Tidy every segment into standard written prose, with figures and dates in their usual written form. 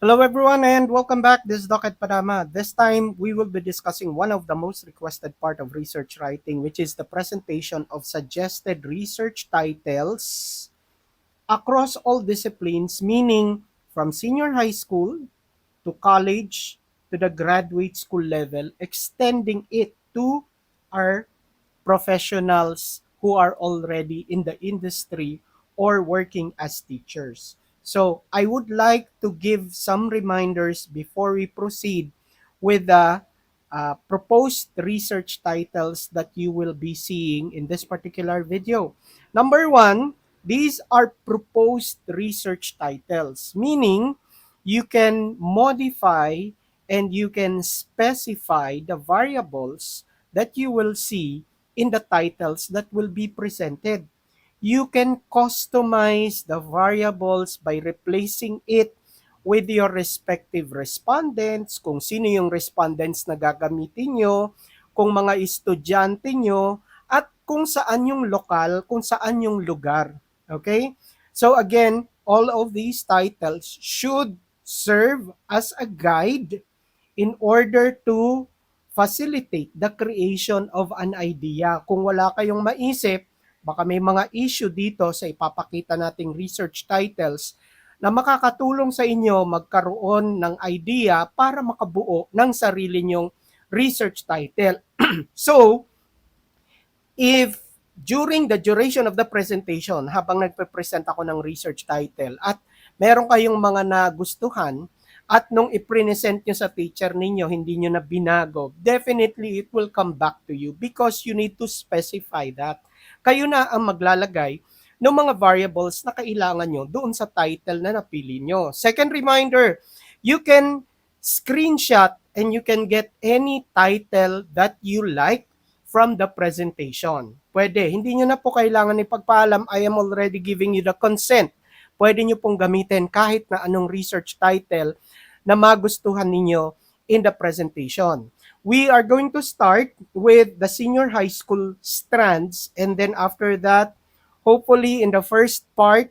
Hello everyone and welcome back. This is Doc Padama. This time we will be discussing one of the most requested part of research writing, which is the presentation of suggested research titles across all disciplines, meaning from senior high school to college to the graduate school level, extending it to our professionals who are already in the industry or working as teachers. So I would like to give some reminders before we proceed with the proposed research titles that you will be seeing in this particular video. Number one, these are proposed research titles, meaning you can modify and you can specify the variables that you will see in the titles that will be presented. You can customize the variables by replacing it with your respective respondents, kung sino yung respondents na gagamitin nyo, kung mga estudyante nyo, at kung saan yung lokal, kung saan yung lugar. Okay? So again, all of these titles should serve as a guide in order to facilitate the creation of an idea. Kung wala kayong maisip, baka may mga issue dito sa ipapakita nating research titles na makakatulong sa inyo magkaroon ng idea para makabuo ng sarili nyong research title. So, if during the duration of the presentation, habang nagpe-present ako ng research title at meron kayong mga nagustuhan at nung i-present nyo sa teacher ninyo, hindi nyo na binago, definitely it will come back to you because you need to specify that. Kayo na ang maglalagay ng mga variables na kailangan nyo doon sa title na napili nyo. Second reminder, you can screenshot and you can get any title that you like from the presentation. Pwede. Hindi nyo na po kailangan ipagpaalam, I am already giving you the consent. Pwede nyo pong gamitin kahit na anong research title na magustuhan ninyo in the presentation. We are going to start with the senior high school strands, and then after that, hopefully in the first part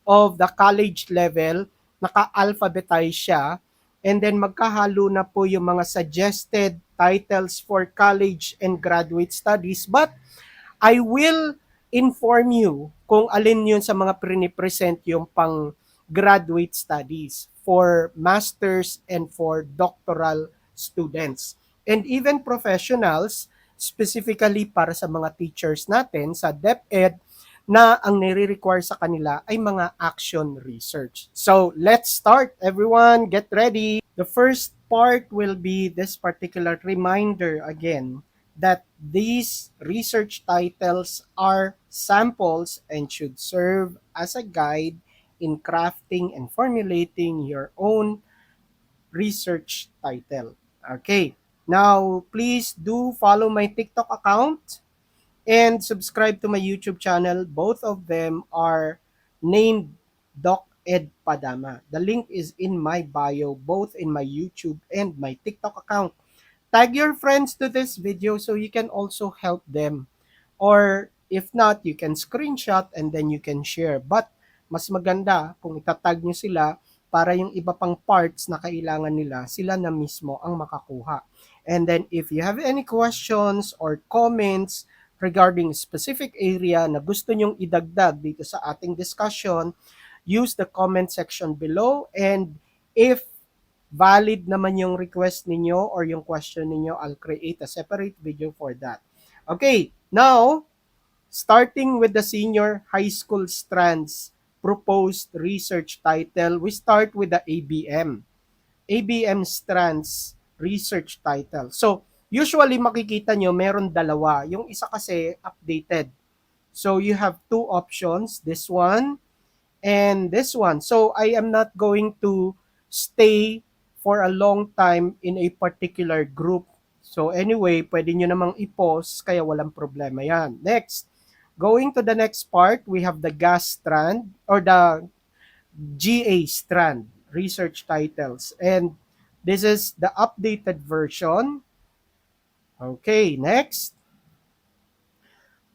of the college level, naka-alphabetize siya, and then magkahalo na po yung mga suggested titles for college and graduate studies. But I will inform you kung alin yun sa mga pinipresent yung pang graduate studies for masters and for doctoral students. And even professionals, specifically para sa mga teachers natin sa DepEd, na ang nire-require sa kanila ay mga action research. So, let's start. Everyone, get ready. The first part will be this particular reminder again that these research titles are samples and should serve as a guide in crafting and formulating your own research title. Okay. Now, please do follow my TikTok account and subscribe to my YouTube channel. Both of them are named Doc Ed Padama. The link is in my bio, both in my YouTube and my TikTok account. Tag your friends to this video so you can also help them. Or if not, you can screenshot and then you can share. But mas maganda kung itatag nyo sila para yung iba pang parts na kailangan nila, sila na mismo ang makakuha. And then if you have any questions or comments regarding specific area na gusto nyong idagdag dito sa ating discussion, use the comment section below, and if valid naman yung request ninyo or yung question ninyo, I'll create a separate video for that. Okay, now, starting with the senior high school strands proposed research title, we start with the ABM. ABM strands research title. So, usually makikita nyo, meron dalawa. Yung isa kasi updated. So, you have two options, this one and this one. So, I am not going to stay for a long time in a particular group. So, anyway, pwede nyo namang i-pause, kaya walang problema yan. Next, going to the next part, we have the gas strand or the GA strand, research titles. And this is the updated version. Okay, next.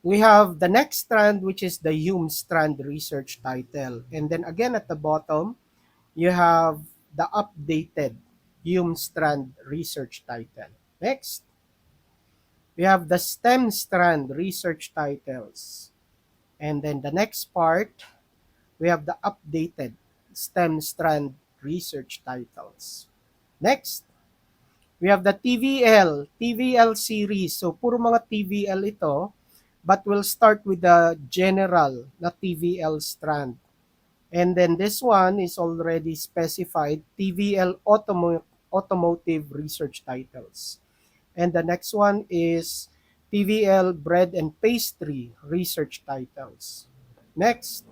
We have the next strand, which is the Hume strand research title. And then again at the bottom, you have the updated Hume strand research title. Next, we have the stem strand research titles. And then the next part, we have the updated stem strand research titles. Next, we have the TVL series. So, puro mga TVL ito, but we'll start with the general na TVL strand. And then this one is already specified TVL automotive research titles. And the next one is TVL bread and pastry research titles. Next,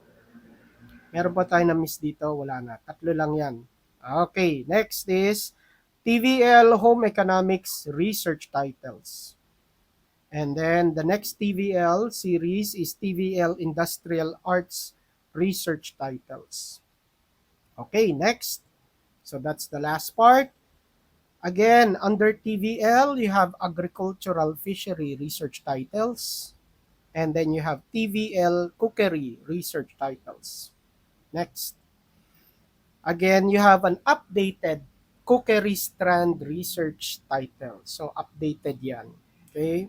meron pa tayo na miss dito? Wala na. Tatlo lang yan. Okay, next is TVL home economics research titles. And then the next TVL series is TVL industrial arts research titles. Okay, next. So that's the last part. Again, under TVL, you have agricultural fishery research titles. And then you have TVL cookery research titles. Next. Again, you have an updated cookery strand research title. So, updated yan. Okay?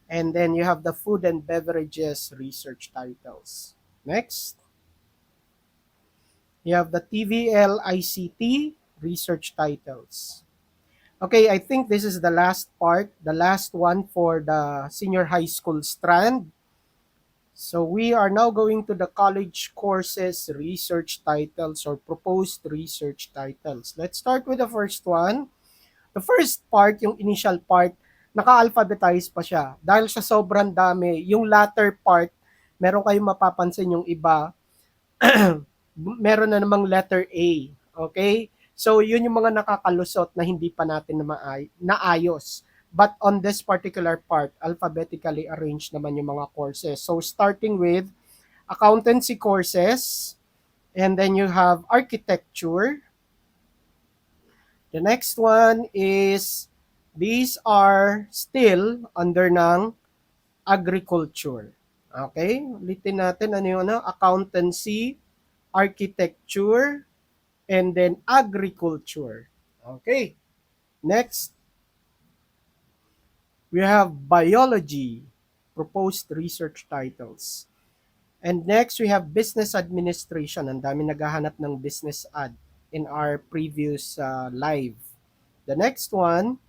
And then you have the food and beverages research titles. Next. You have the TVL ICT research titles. Okay, I think this is the last part, the last one for the senior high school strand. So we are now going to the college courses research titles or proposed research titles. Let's start with the first one. The first part, yung initial part, naka-alphabetize pa siya. Dahil sa sobrang dami, yung latter part, meron kayong mapapansin yung iba, meron na namang letter A. Okay? So, yun yung mga nakakalusot na hindi pa natin naayos. But on this particular part, alphabetically arranged naman yung mga courses. So, starting with accountancy courses, and then you have architecture. The next one is, these are still under ng agriculture. Okay? Ulitin natin ano yung accountancy, architecture, and then agriculture. Okay. Next, we have biology, proposed research titles. And next, we have business administration. Ang dami naghahanap ng business ad in our previous live. The next one,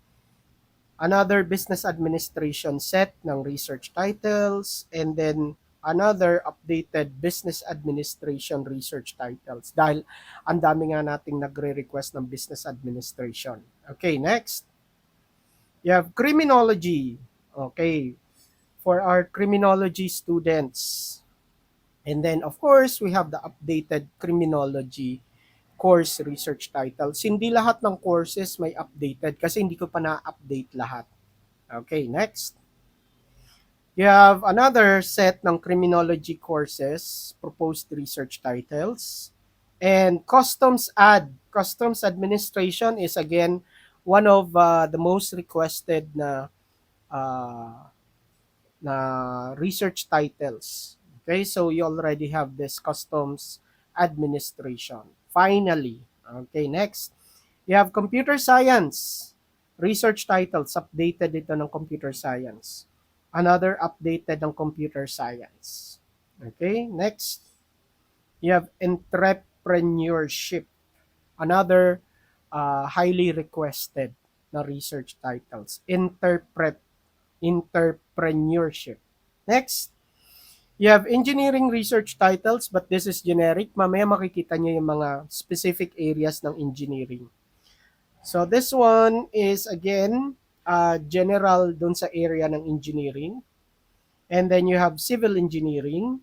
another business administration set ng research titles. And then, another updated business administration research titles. Dahil ang dami nga nating nagre-request ng business administration. Okay, next. You have criminology. Okay, for our criminology students. And then, of course, we have the updated criminology course research titles. Hindi lahat ng courses may updated kasi hindi ko pa na-update lahat. Okay, next. You have another set ng criminology courses, proposed research titles. And customs administration is again one of the most requested uh, na research titles. Okay, so you already have this customs administration. Finally, okay, next, you have computer science research titles. Updated ito ng computer science. Another updated ng computer science. Okay, next, you have entrepreneurship. Another highly requested na research titles. Entrepreneurship. Next, you have engineering research titles, but this is generic. Mamaya makikita nyo yung mga specific areas ng engineering. So this one is again general dun sa area ng engineering. And then you have civil engineering.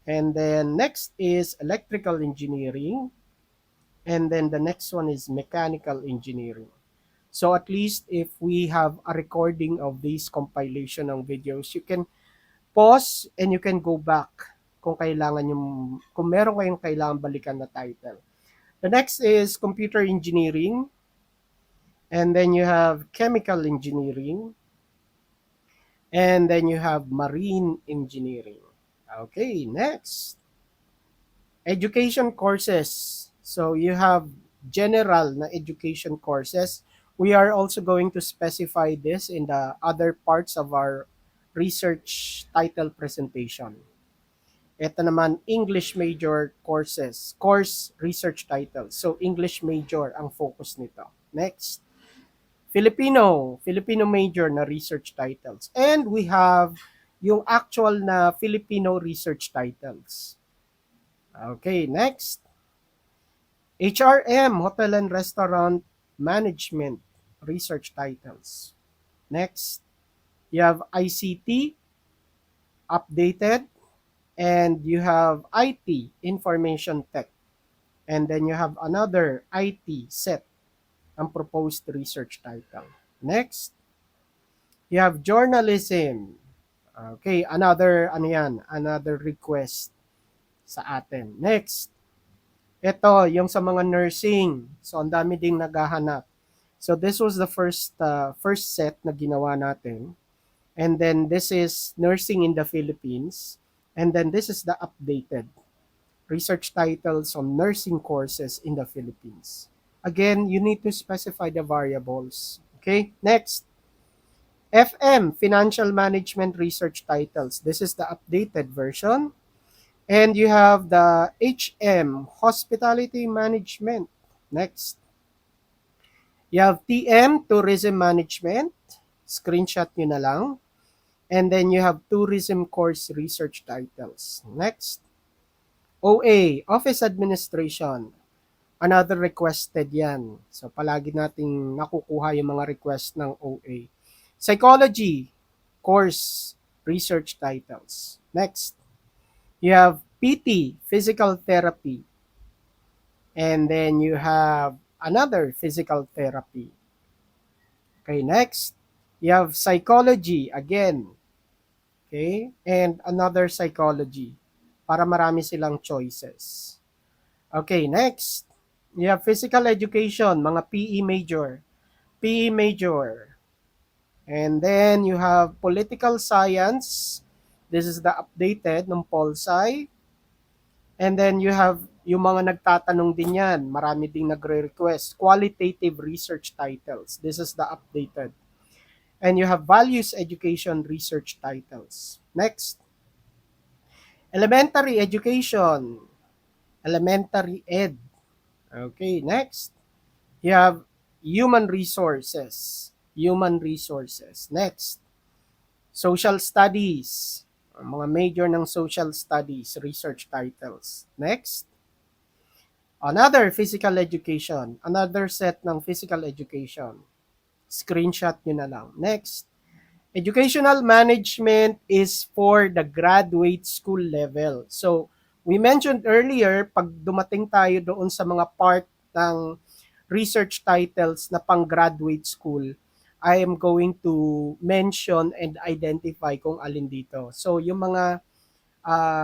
And then next is electrical engineering. And then the next one is mechanical engineering. So at least if we have a recording of these compilation ng videos, you can pause and you can go back kung kung meron kayong kailangan balikan na title. The next is computer engineering. And then you have chemical engineering. And then you have marine engineering. Okay, next. Education courses. So you have general na education courses. We are also going to specify this in the other parts of our research title presentation. Ito naman, English major courses, course research title. So, English major ang focus nito. Next, Filipino major na research titles. And we have yung actual na Filipino research titles. Okay, next. HRM, Hotel and Restaurant Management research titles. Next, you have ICT, updated, and you have IT, information tech. And then you have another IT set, ang proposed research title. Next, you have journalism. Okay, another ano yan, another request sa atin. Next, ito yung sa mga nursing. So ang dami ding naghahanap. So this was the first set na ginawa natin. And then this is nursing in the Philippines. And then this is the updated research titles on nursing courses in the Philippines. Again, you need to specify the variables. Okay, next. FM, Financial Management Research Titles. This is the updated version. And you have the HM, Hospitality Management. Next. You have TM, Tourism Management. Screenshot nyo na lang. And then you have Tourism Course Research Titles. Next. OA, Office Administration. Another requested yan. So, palagi nating nakukuha yung mga request ng OA. Psychology, Course Research Titles. Next. You have PT, Physical Therapy. And then you have another Physical Therapy. Okay, next. You have Psychology again. Okay, and another Psychology. Para marami silang choices. Okay, next. You have Physical Education, mga PE major. PE major. And then you have Political Science. This is the updated ng Polsci. And then you have yung mga nagtatanong din yan. Marami ding nagre-request. Qualitative research titles. This is the updated. And you have values education research titles. Next. Elementary education. Elementary ed. Okay, next. You have human resources. Human resources. Next. Social studies. Mga major ng social studies research titles. Next. Another physical education. Another set ng physical education. Screenshot nyo na lang. Next. Educational management is for the graduate school level. So, we mentioned earlier, pag dumating tayo doon sa mga part ng research titles na pang-graduate school, I am going to mention and identify kung alin dito. So, yung mga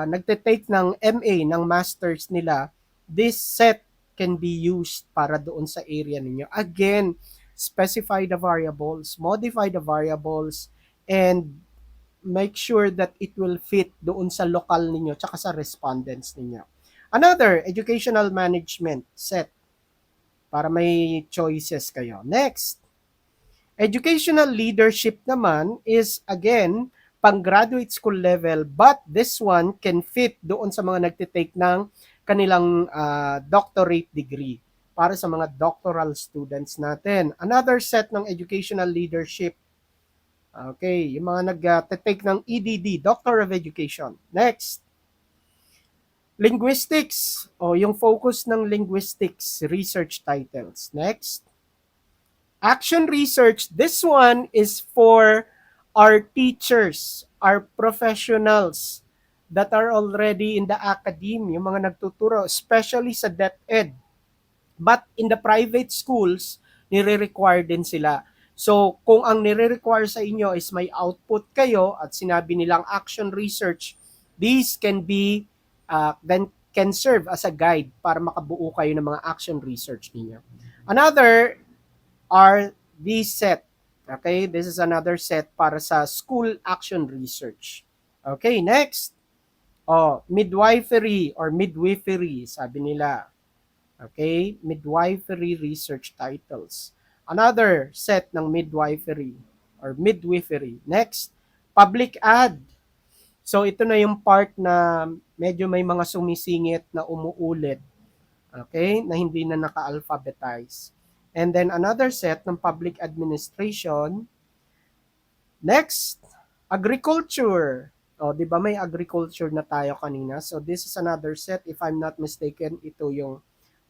nagte-take ng MA, ng masters nila, this set can be used para doon sa area ninyo. Again, specify the variables, modify the variables, and make sure that it will fit doon sa lokal ninyo tsaka sa respondents ninyo. Another, educational management set para may choices kayo. Next, educational leadership naman is again pang graduate school level, but this one can fit doon sa mga nagtitake ng kanilang doctorate degree para sa mga doctoral students natin. Another set ng educational leadership. Okay, yung mga nag-take ng EDD, Doctor of Education. Next. Linguistics, o yung focus ng linguistics research titles. Next. Action research, this one is for our teachers, our professionals that are already in the academe, yung mga nagtuturo, especially sa DepEd. But in the private schools, nire-require din sila. So, kung ang nire-require sa inyo is may output kayo at sinabi nilang action research, these can be, then can serve as a guide para makabuo kayo ng mga action research niyo. Another are these set. Okay, this is another set para sa school action research. Okay, next. Midwifery or midwifery, sabi nila. Okay, midwifery research titles. Another set ng midwifery or midwifery. Next, public ad. So ito na yung part na medyo may mga sumisingit na umuulit, okay, na hindi na naka-alphabetize. And then another set ng public administration. Next, agriculture. O, di ba may agriculture na tayo kanina? So this is another set. If I'm not mistaken, ito yung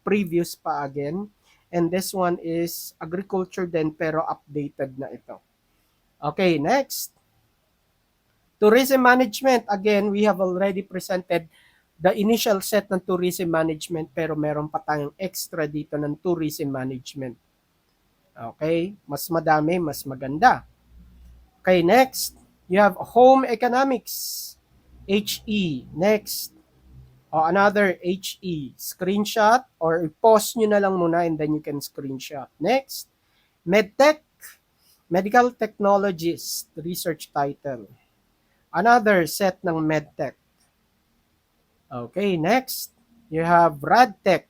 previous pa again. And this one is agriculture din pero updated na ito. Okay, next. Tourism management. Again, we have already presented the initial set ng tourism management pero meron pa tayong extra dito ng tourism management. Okay, mas madami, mas maganda. Okay, next. You have home economics. HE. Next. O another HE. Screenshot or pause nyo na lang muna and then you can screenshot. Next. MedTech. Medical Technologist. Research title. Another set ng MedTech. Okay, next. You have RadTech.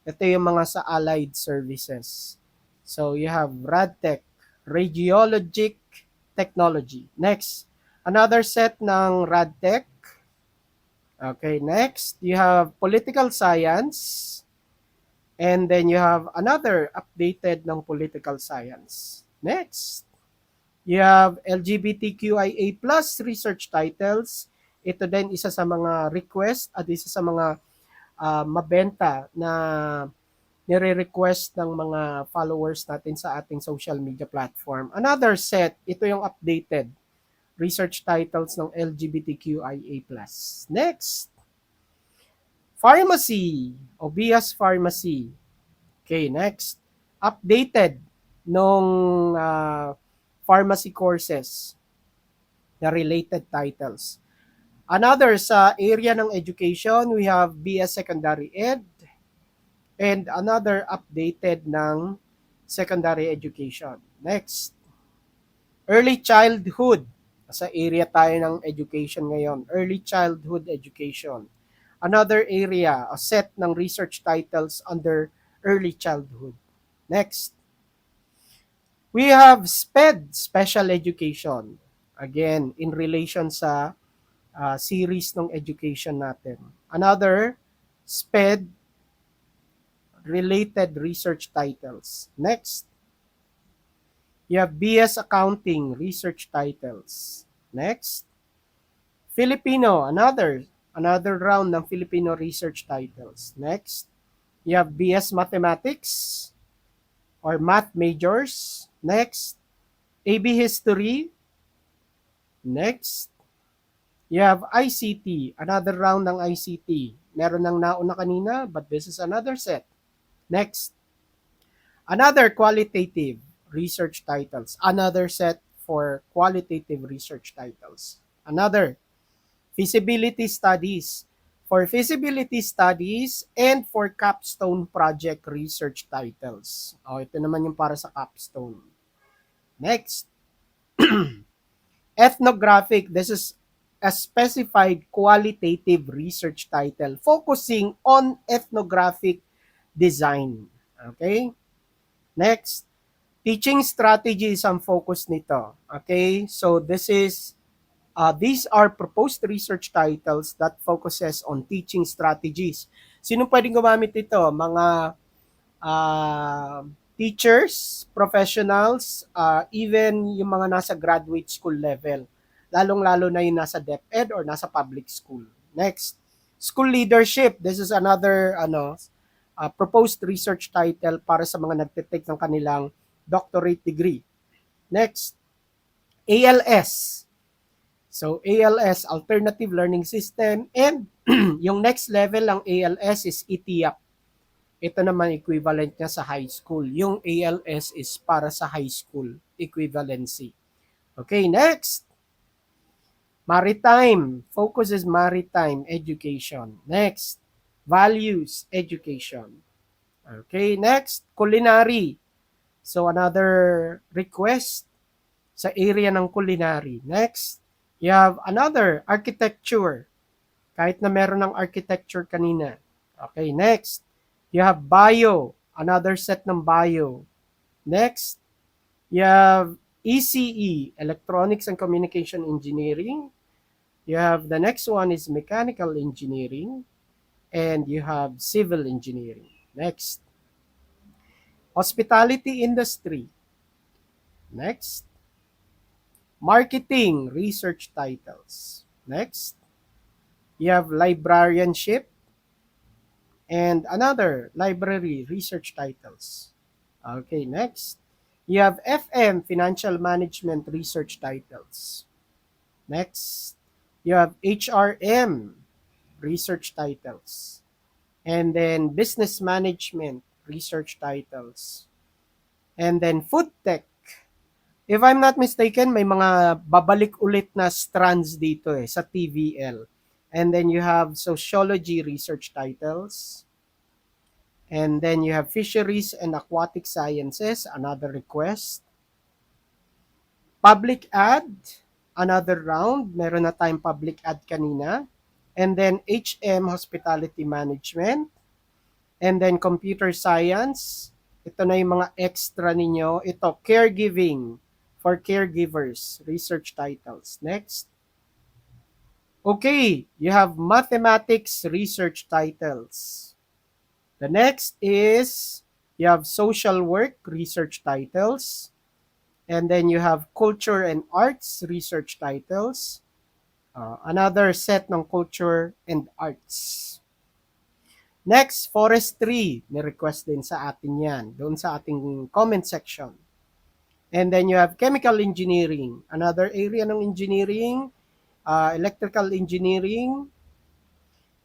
Ito yung mga sa allied services. So you have RadTech. Radiologic Technology. Next. Another set ng RadTech. Okay, next. You have Political Science. And then you have another updated ng Political Science. Next. You have LGBTQIA plus research titles. Ito din isa sa mga request at isa sa mga mabenta na nire-request ng mga followers natin sa ating social media platform. Another set, ito yung updated research titles ng LGBTQIA+. Next, pharmacy, Obias Pharmacy. Okay, next, updated nung pharmacy courses na related titles. Another sa area ng education, we have BS Secondary Ed and another updated ng secondary education. Next, early childhood. Sa area tayo ng education ngayon, early childhood education. Another area, a set ng research titles under early childhood. Next, we have SPED, special education. Again, in relation sa series ng education natin. Another, SPED, related research titles. Next, you have BS Accounting research titles. Next, Filipino, another round ng Filipino research titles. Next, you have BS Mathematics or Math Majors. Next, AB History. Next, you have ICT, another round ng ICT. Meron ng nauna kanina, but this is another set. Next, another qualitative research titles. Another set for qualitative research titles. Another, feasibility studies. For feasibility studies and for capstone project research titles. Ito naman yung para sa capstone. Next, ethnographic. This is a specified qualitative research title focusing on ethnographic design. Okay? Next, teaching strategies ang focus nito. Okay? So these are proposed research titles that focuses on teaching strategies. Sino pwedeng gumamit ito? Mga teachers, professionals, even yung mga nasa graduate school level. Lalong-lalo na yung nasa DepEd or nasa public school. Next, school leadership. This is another proposed research title para sa mga nagtitake ng kanilang doctorate degree. Next, ALS. So ALS, Alternative Learning System, and yung next level ng ALS is ETIAP. Ito naman equivalent niya sa high school. Yung ALS is para sa high school equivalency. Okay, next. Maritime. Focus is maritime education. Next. Values education. Okay, next. Culinary. So another request sa area ng culinary. Next. You have another architecture. Kahit na meron ng architecture kanina. Okay, next. You have bio, another set ng bio. Next, you have ECE, Electronics and Communication Engineering. You have the next one is Mechanical Engineering, and you have Civil Engineering. Next, Hospitality Industry. Next, Marketing Research Titles. Next, you have Librarianship and another Library Research Titles. Okay, next, you have FM Financial Management Research Titles. Next, you have HRM Research Titles. And then Business Management Research Titles. And then Food Tech. If I'm not mistaken, may mga babalik ulit na strands dito sa TVL. And then you have Sociology Research Titles. And then you have Fisheries and Aquatic Sciences, another request. Public Ad, another round. Meron na tayong Public Ad kanina. And then HM, Hospitality Management. And then Computer Science. Ito na yung mga extra ninyo. Ito, Caregiving for Caregivers, research titles. Next. Okay, you have Mathematics research titles. The next is you have Social Work research titles. And then you have Culture and Arts research titles. Another set ng Culture and Arts. Next, Forestry. Ni-request din sa atin yan. Doon sa ating comment section. And then you have Chemical Engineering. Another area ng engineering. Electrical Engineering.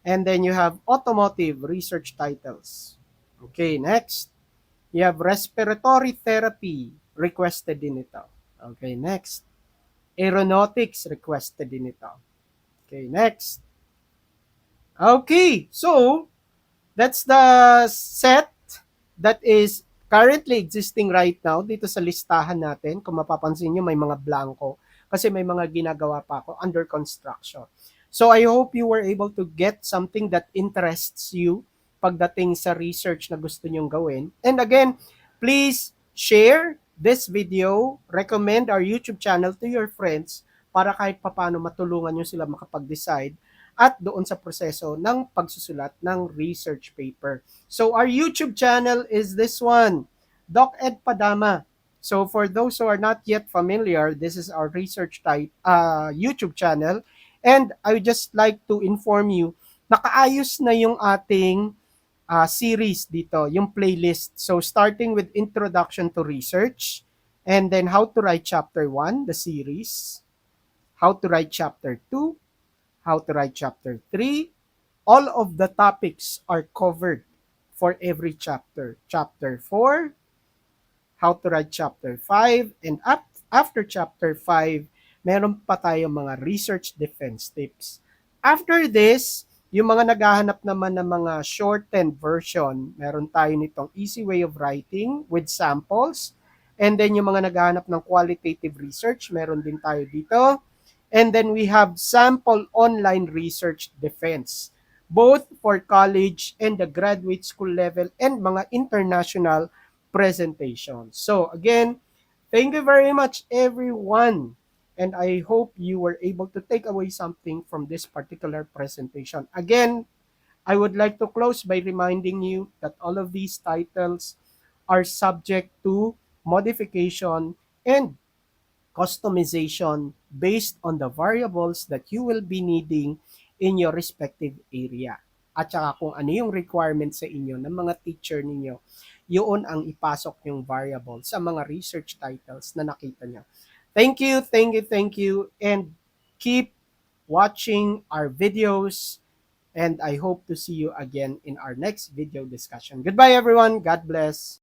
And then you have Automotive research titles. Okay, next. You have Respiratory Therapy. Requested din ito. Okay, next. Aeronautics. Requested din ito. Okay, next. Okay, so that's the set that is currently existing right now dito sa listahan natin. Kung mapapansin nyo, may mga blanco kasi may mga ginagawa pa ako under construction. So I hope you were able to get something that interests you pagdating sa research na gusto nyong gawin. And again, please share this video, recommend our YouTube channel to your friends para kahit papano matulungan nyo sila makapag-decide at doon sa proseso ng pagsusulat ng research paper. So our YouTube channel is this one, Doc Ed Padama. So for those who are not yet familiar, this is our research type YouTube channel. And I would just like to inform you, nakaayos na yung ating series dito, yung playlist. So starting with Introduction to Research, and then How to Write Chapter 1, the series, How to Write Chapter 2, How to Write Chapter 3. All of the topics are covered for every chapter. Chapter 4, How to Write Chapter 5, and after Chapter 5, meron pa tayong mga research defense tips. After this, yung mga naghahanap naman ng mga shortened version, meron tayo nitong Easy Way of Writing with samples. And then yung mga naghahanap ng qualitative research, meron din tayo dito. And then we have sample online research defense, both for college and the graduate school level and mga international presentations. So again, thank you very much everyone. And I hope you were able to take away something from this particular presentation. Again, I would like to close by reminding you that all of these titles are subject to modification and customization based on the variables that you will be needing in your respective area. At saka kung ano yung requirement sa inyo ng mga teacher ninyo, yun ang ipasok yung variable sa mga research titles na nakita nyo. Thank you, thank you, thank you, and keep watching our videos, and I hope to see you again in our next video discussion. Goodbye everyone, God bless.